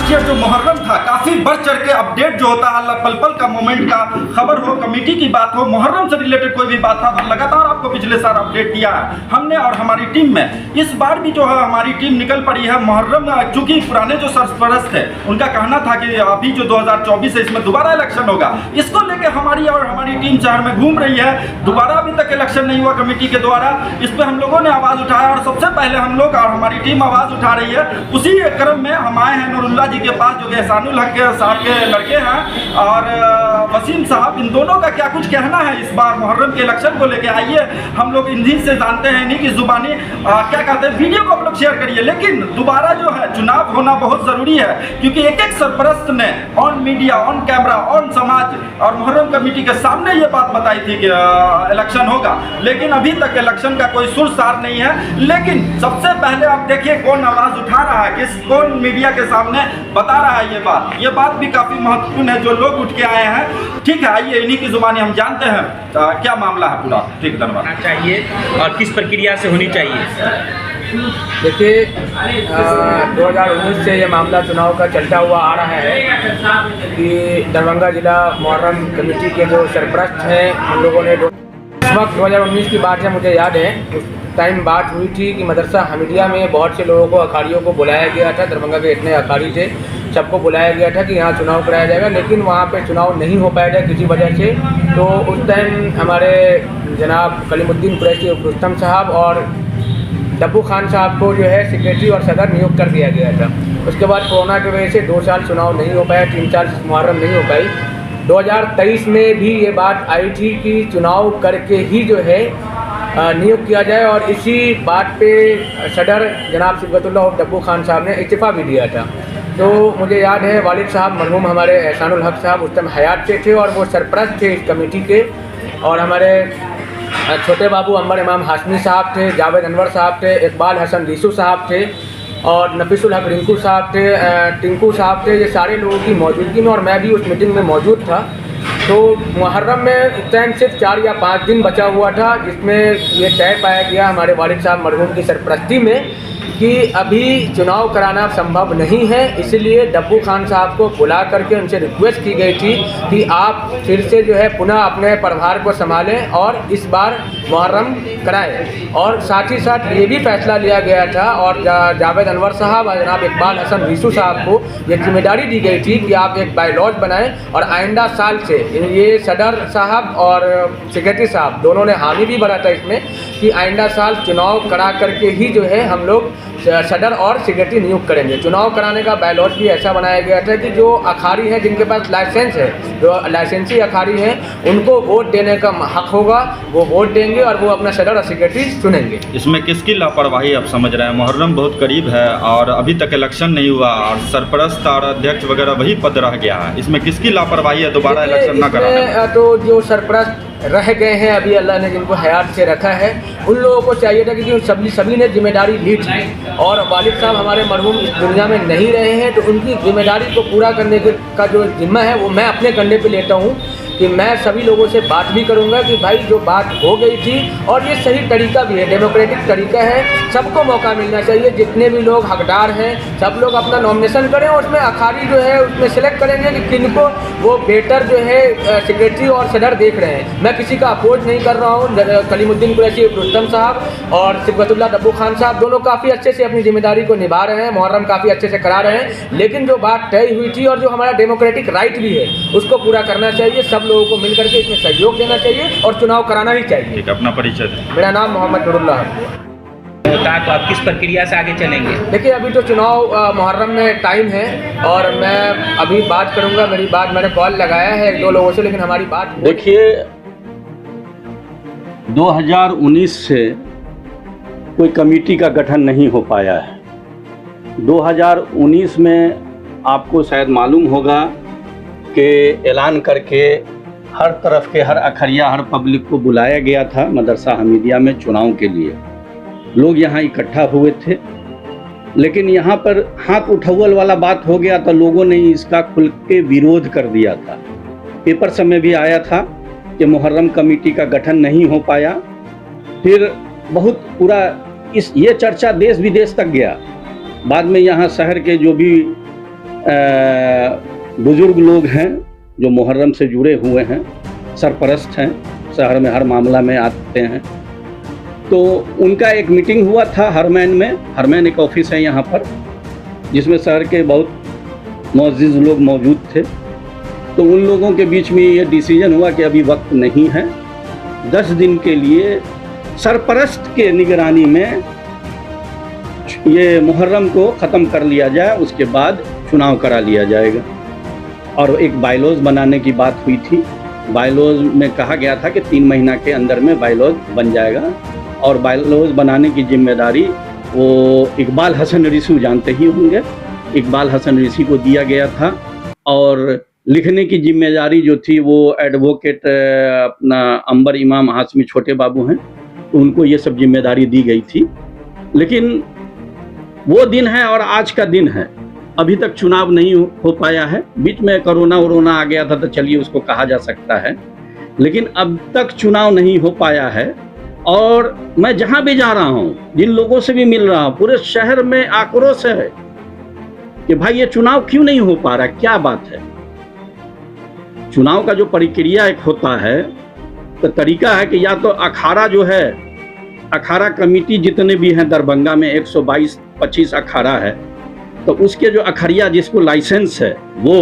Last year जो मुहर्रम था काफ़ी बढ़ चढ़ के अपडेट जो होता है पल पल का मोमेंट का खबर हो, कमेटी की बात हो, मुहर्रम से रिलेटेड कोई भी बात था, लगातार आपको पिछले साल अपडेट दिया है हमने और हमारी टीम में। इस बार भी जो है हमारी टीम निकल पड़ी है मुहर्रम, चूंकि पुराने जो सरपरस्त थे उनका कहना था कि अभी जो 2024 है इसमें दोबारा इलेक्शन होगा, इसको लेकर हमारी और हमारी टीम शहर में घूम रही है। दोबारा अभी तक इलेक्शन नहीं हुआ कमेटी के द्वारा, इस पर हम लोगों ने आवाज़ उठाया और सबसे पहले हम लोग और हमारी टीम आवाज़ उठा रही है। उसी क्रम में हम आए हैं नूरुल्लाह जी के पास जो कि एहसानुल हक साहब के लड़के हैं और वसीम साहब, इन दोनों का क्या कुछ कहना है इस बार मुहर्रम के इलेक्शन को लेके। आइए हम लोग इन्हीं से जानते हैं, इन्हीं की जुबानी क्या कहते हैं। वीडियो को आप लोग शेयर करिए, लेकिन दोबारा जो है चुनाव होना बहुत ज़रूरी है क्योंकि एक एक सरपरस्त ने on media, on camera, on समाज और मुहर्रम कमेटी के सामने ये बात बताई थी कि इलेक्शन होगा, लेकिन अभी तक इलेक्शन का कोई सुर सार नहीं है। लेकिन सबसे पहले आप देखिए कौन आवाज़ उठा रहा है, कौन मीडिया के सामने बता रहा है ये बात भी काफ़ी महत्वपूर्ण है जो लोग उठ के आए हैं। ठीक है, आइए इन्हीं की जुबानी हम जानते हैं क्या मामला है पूरा। ठीक, धन्यवाद। चाहिए और किस प्रक्रिया से होनी चाहिए? देखिए 2019 से ये मामला चुनाव का चलता हुआ आ रहा है कि दरभंगा जिला मुहर्रम कमेटी के जो सरपरस्त हैं उन लोगों ने इस वक्त 2019 की बात है, मुझे याद है उस टाइम बात हुई थी कि मदरसा हमीदिया में बहुत से लोगों को, अखाड़ियों को बुलाया गया था। दरभंगा के इतने अखाड़ी थे, सबको बुलाया गया था कि यहाँ चुनाव कराया जाएगा, लेकिन वहाँ पे चुनाव नहीं हो पाया था किसी वजह से। तो उस टाइम हमारे जनाब कलीमुद्दीन कुरैशी रुस्तम साहब और डब्बू खान साहब को जो है सेक्रेटरी और सदर नियुक्त कर दिया गया था। उसके बाद कोरोना की वजह से 2 साल चुनाव नहीं हो पाया, 3 साल मुहर्रम नहीं हो पाई। 2023 में भी ये बात आई थी कि चुनाव करके ही जो है नियुक्त किया जाए और इसी बात पे सदर जनाब सिबगतुल्लाह और डब्बू खान साहब ने इस्तीफ़ा भी दिया था। तो मुझे याद है वालिद साहब मरहूम हमारे एहसानुल हक साहब उस टाइम हयात से थे और वो सरपरस्त थे इस कमेटी के, और हमारे छोटे बाबू अंबर इमाम हाशमी साहब थे, जावेद अनवर साहब थे, इकबाल हसन रीसू साहब थे और नफीसुल हक रिंकू साहब थे, टिंकू साहब थे। ये सारे लोगों की मौजूदगी में और मैं भी उस मीटिंग में मौजूद था। तो मुहर्रम में उस टाइम सिर्फ 4 या 5 दिन बचा हुआ था, जिसमें ये तय पाया गया हमारे वालिद साहब मरहूम की सरपरस्ती में कि अभी चुनाव कराना संभव नहीं है। इसलिए डब्बू खान साहब को बुला करके उनसे रिक्वेस्ट की गई थी कि आप फिर से जो है पुनः अपने प्रभार को संभालें और इस बार मुहर्रम कराएं। और साथ ही साथ ये भी फैसला लिया गया था और जावेद अनवर साहब और जनाब इकबाल हसन रीसू साहब को ये जिम्मेदारी दी गई थी कि आप एक बायलॉज बनाएं और आइंदा साल से ये सदर साहब और सेक्रेटरी साहब दोनों ने हामी भी भरा था इसमें कि आइंदा साल चुनाव करा करके ही जो है हम लोग सदर और सेक्रेटरी नियुक्त करेंगे। चुनाव कराने का बायलॉज भी ऐसा बनाया गया था कि जो अखाड़ी हैं जिनके पास लाइसेंस है, जो लाइसेंसी अखाड़ी हैं, उनको वोट देने का हक होगा, वो वोट देंगे और वो अपना सदर और सेक्रेटरी चुनेंगे। इसमें किसकी लापरवाही आप समझ रहे हैं? मुहर्रम बहुत करीब है और अभी तक इलेक्शन नहीं हुआ और सरपरस्त और अध्यक्ष वगैरह वही पद रह गया है, इसमें किसकी लापरवाही है दोबारा इलेक्शन न कराने? तो जो सरपरस्त रह गए हैं अभी अल्लाह ने जिनको हयात से रखा है, उन लोगों को चाहिए था कि सभी ने जिम्मेदारी ली थी और वालिद साहब हमारे मरहूम इस दुनिया में नहीं रहे हैं, तो उनकी जिम्मेदारी को पूरा करने का जो जिम्मा है वो मैं अपने कंधे पे लेता हूँ कि मैं सभी लोगों से बात भी करूंगा कि भाई जो बात हो गई थी, और ये सही तरीका भी है, डेमोक्रेटिक तरीका है, सबको मौका मिलना चाहिए, जितने भी लोग हकदार हैं सब लोग अपना नॉमिनेशन करें और उसमें अखाड़ी जो है उसमें सिलेक्ट करेंगे कि किनको वो बेटर जो है सेक्रेटरी और सदर देख रहे हैं। मैं किसी का अपोज नहीं कर रहा हूँ। कलीमुद्दीन कुरैशी रुस्तम साहब और सिबगतुल्लाह डब्बू खान साहब दोनों काफ़ी अच्छे से अपनी जिम्मेदारी को निभा रहे हैं, मुहर्रम काफ़ी अच्छे से करा रहे हैं, लेकिन जो बात तय हुई थी और जो हमारा डेमोक्रेटिक राइट भी है उसको पूरा करना चाहिए। सब लोगों को मिलकर के इसमें सहयोग देना चाहिए और चुनाव कराना ही चाहिए। ठीक, अपना परिचय दें। मेरा नाम मोहम्मद नूरुल्लाह होता है, तो आप किस प्रक्रिया से आगे चलेंगे? देखिए अभी तो चुनाव मुहर्रम में टाइम है और मैं अभी बात करूंगा, मेरी बात मैंने कॉल लगाया है 1-2 लोगों से, लेकिन हमारी बात देखिए 2019 से कोई कमेटी का गठन नहीं हो पाया है। 2019 में आपको शायद मालूम होगा कि ऐलान करके हर तरफ के हर अखरिया हर पब्लिक को बुलाया गया था मदरसा हमीदिया में चुनाव के लिए। लोग यहाँ इकट्ठा हुए थे, लेकिन यहाँ पर हाथ उठौल वाला बात हो गया था, लोगों ने इसका खुल के विरोध कर दिया था। पेपर सब में भी आया था कि मुहर्रम कमेटी का गठन नहीं हो पाया। फिर बहुत पूरा ये चर्चा देश विदेश तक गया। बाद में यहाँ शहर के जो भी बुजुर्ग लोग हैं जो मुहर्रम से जुड़े हुए हैं, सरपरस्त हैं, शहर में हर मामला में आते हैं। तो उनका एक मीटिंग हुआ था हरमैन में। हरमैन एक ऑफिस है यहाँ पर, जिसमें शहर के बहुत मुअज़्ज़िज़ लोग मौजूद थे। तो उन लोगों के बीच में ये डिसीजन हुआ कि अभी वक्त नहीं है, 10 दिन के लिए सरपरस्त के निगरानी में ये मुहर्रम को ख़त्म कर लिया जाए, उसके बाद चुनाव करा लिया जाएगा। और एक बायलॉज बनाने की बात हुई थी। बायलॉज में कहा गया था कि 3 महीना के अंदर में बायलॉज बन जाएगा, और बायलॉज बनाने की जिम्मेदारी वो इकबाल हसन ऋषि जानते ही होंगे, इकबाल हसन ऋषि को दिया गया था। और लिखने की जिम्मेदारी जो थी वो एडवोकेट अपना अंबर इमाम हाशमी छोटे बाबू हैं, तो उनको ये सब जिम्मेदारी दी गई थी। लेकिन वो दिन है और आज का दिन है, अभी तक चुनाव नहीं हो पाया है। बीच में कोरोना आ गया था तो चलिए उसको कहा जा सकता है, लेकिन अब तक चुनाव नहीं हो पाया है। और मैं जहां भी जा रहा हूं, जिन लोगों से भी मिल रहा हूं, पूरे शहर में आक्रोश है कि भाई ये चुनाव क्यों नहीं हो पा रहा, क्या बात है। चुनाव का जो प्रक्रिया एक होता है, तो तरीका है कि या तो अखाड़ा जो है, अखाड़ा कमेटी जितने भी हैं दरभंगा में 122-25 अखाड़ा है, तो उसके जो अखड़िया जिसको लाइसेंस है वो,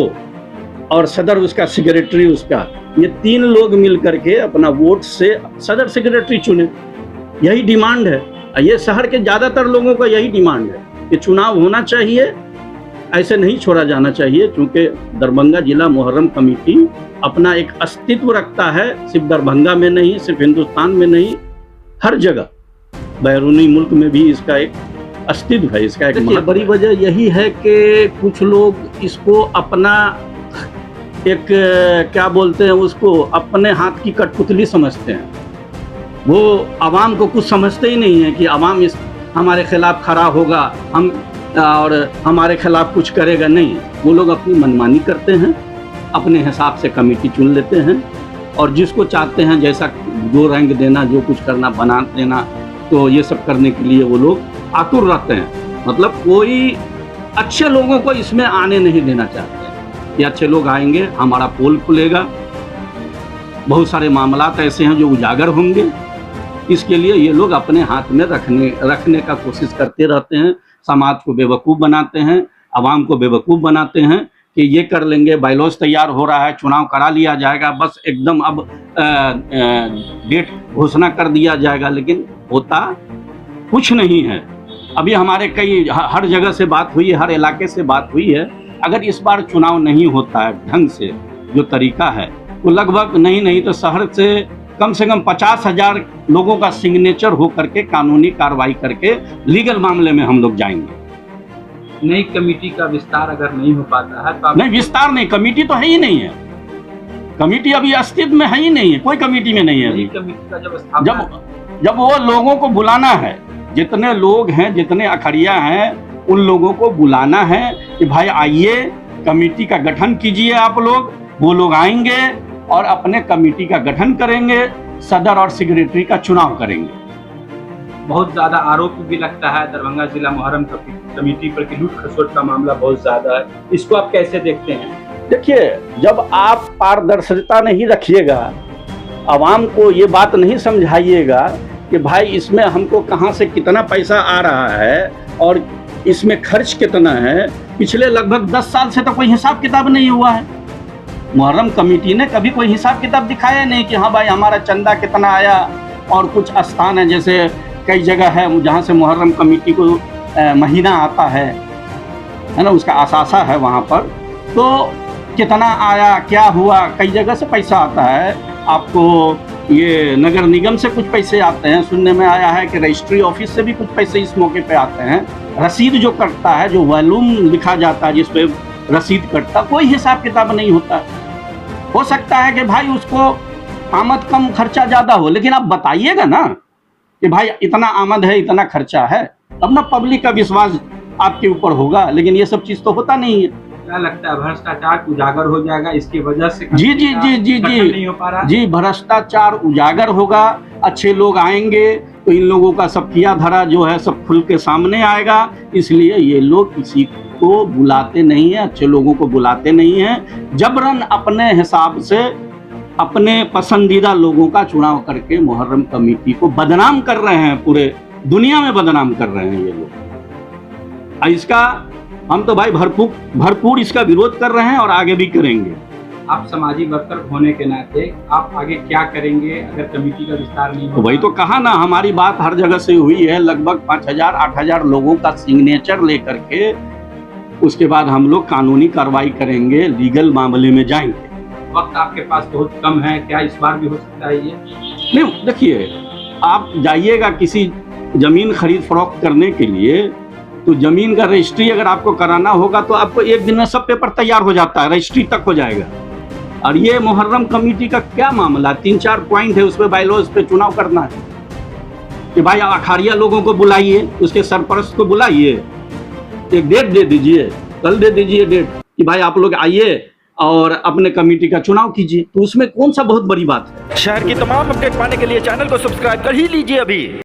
और सदर उसका सेक्रेटरी उसका, ये 3 लोग मिल करके अपना वोट से सदर सेक्रेटरी चुने। यही डिमांड है, ये शहर के ज़्यादातर लोगों का यही डिमांड है कि चुनाव होना चाहिए, ऐसे नहीं छोड़ा जाना चाहिए। क्योंकि दरभंगा जिला मुहर्रम कमेटी अपना एक अस्तित्व रखता है, सिर्फ दरभंगा में नहीं, सिर्फ हिंदुस्तान में नहीं, हर जगह बैरूनी मुल्क में भी इसका एक अस्तित्व है, इसका एक बड़ी वजह यही है कि कुछ लोग इसको अपना एक क्या बोलते हैं उसको, अपने हाथ की कठपुतली समझते हैं। वो आवाम को कुछ समझते ही नहीं है कि आवाम इस हमारे खिलाफ खड़ा होगा, हम और हमारे खिलाफ कुछ करेगा, नहीं। वो लोग अपनी मनमानी करते हैं, अपने हिसाब से कमेटी चुन लेते हैं, और जिसको चाहते हैं जैसा जो रंग देना, जो कुछ करना, बना देना, तो ये सब करने के लिए वो लोग आतुर रहते हैं। मतलब कोई अच्छे लोगों को इसमें आने नहीं देना चाहते हैं कि अच्छे लोग आएंगे, हमारा पोल खुलेगा, बहुत सारे मामला ऐसे हैं जो उजागर होंगे। इसके लिए ये लोग अपने हाथ में रखने का कोशिश करते रहते हैं, समाज को बेवकूफ़ बनाते हैं, आवाम को बेवकूफ़ बनाते हैं कि ये कर लेंगे, बायलॉज तैयार हो रहा है, चुनाव करा लिया जाएगा, बस एकदम अब डेट घोषणा कर दिया जाएगा। लेकिन होता कुछ नहीं है। अभी हमारे कई हर जगह से बात हुई है, हर इलाके से बात हुई है, अगर इस बार चुनाव नहीं होता है ढंग से, जो तरीका है, तो लगभग नहीं तो शहर से कम 50,000 लोगों का सिग्नेचर हो करके कानूनी कार्रवाई करके लीगल मामले में हम लोग जाएंगे। नई कमेटी का विस्तार अगर नहीं हो पाता है तो नहीं, विस्तार नहीं, कमेटी तो है ही नहीं है, कमेटी अभी अस्तित्व में है ही नहीं है, कोई कमेटी में नहीं है अभी। कमेटी का जब स्थापना जब वो लोगों को बुलाना है, जितने लोग हैं, जितने अखड़िया हैं, उन लोगों को बुलाना है कि भाई आइए, कमेटी का गठन कीजिए आप लोग। वो लोग आएंगे और अपने कमेटी का गठन करेंगे, सदर और सेक्रेटरी का चुनाव करेंगे। बहुत ज़्यादा आरोप भी लगता है दरभंगा जिला मुहर्रम कमेटी पर कि लूट खसोट का मामला बहुत ज़्यादा है, इसको आप कैसे देखते हैं? देखिए, जब आप पारदर्शिता नहीं रखिएगा, आवाम को ये बात नहीं समझाइएगा कि भाई इसमें हमको कहाँ से कितना पैसा आ रहा है और इसमें खर्च कितना है, पिछले लगभग 10 साल से तो कोई हिसाब किताब नहीं हुआ है। मुहर्रम कमेटी ने कभी कोई हिसाब किताब दिखाया नहीं कि हाँ भाई हमारा चंदा कितना आया। और कुछ स्थान है, जैसे कई जगह है जहाँ से मुहर्रम कमेटी को महीना आता है ना, उसका आसासा है वहाँ पर, तो कितना आया, क्या हुआ, कई जगह से पैसा आता है। आपको ये नगर निगम से कुछ पैसे आते हैं, सुनने में आया है कि रजिस्ट्री ऑफिस से भी कुछ पैसे इस मौके पे आते हैं। रसीद जो कटता है, जो वॉल्यूम लिखा जाता है जिस पे रसीद कटता, कोई हिसाब किताब नहीं होता। हो सकता है कि भाई उसको आमद कम खर्चा ज़्यादा हो, लेकिन आप बताइएगा ना कि भाई इतना आमद है, इतना खर्चा है, तब ना पब्लिक का विश्वास आपके ऊपर होगा। लेकिन ये सब चीज़ तो होता नहीं है। क्या लगता है भ्रष्टाचार उजागर हो जाएगा इसकी वजह से? जी जी जी जी जी नहीं हो पा रहा जी, भ्रष्टाचार उजागर होगा, अच्छे लोग आएंगे तो इन लोगों का सब किया धरा जो है सब खुल के सामने आएगा। इसलिए ये लोग इसी को बुलाते नहीं हैं, अच्छे लोगों को बुलाते नहीं हैं, जबरन अपने हिसाब से अपने पसंदीदा लोगों का चुनाव करके मुहर्रम कमेटी को बदनाम कर रहे हैं, पूरे दुनिया में बदनाम कर रहे हैं ये लोग। इसका हम तो भाई भरपूर इसका विरोध कर रहे हैं और आगे भी करेंगे। आप सामाजिक वर्कर होने के नाते आप आगे क्या करेंगे अगर कमेटी का विस्तार नहीं तो होगा? वही तो कहा ना, हमारी बात हर जगह से हुई है, लगभग 5000-8000 लोगों का सिग्नेचर लेकर के उसके बाद हम लोग कानूनी कार्रवाई करेंगे, लीगल मामले में जाएंगे। वक्त आपके पास बहुत कम है, क्या इस बार भी हो सकता है ये? नहीं, देखिए, आप जाइएगा किसी जमीन खरीद फरोख्त करने के लिए, तो जमीन का रजिस्ट्री अगर आपको कराना होगा तो आपको एक दिन में सब पेपर तैयार हो जाता है, रजिस्ट्री तक हो जाएगा। और ये मुहर्रम कमेटी का क्या मामला, 3-4 पॉइंट है उसमें, बायलॉज पे चुनाव करना है कि भाई अखाड़िया लोगों को बुलाइए, उसके सरपरस्त को बुलाइए, एक डेट दे दीजिए, कल दे दीजिए डेट कि भाई आप लोग आइए और अपने कमेटी का चुनाव कीजिए, तो उसमें कौन सा बहुत बड़ी बात है। शहर की तमाम अपडेट पाने के लिए चैनल को सब्सक्राइब कर ही लीजिए अभी।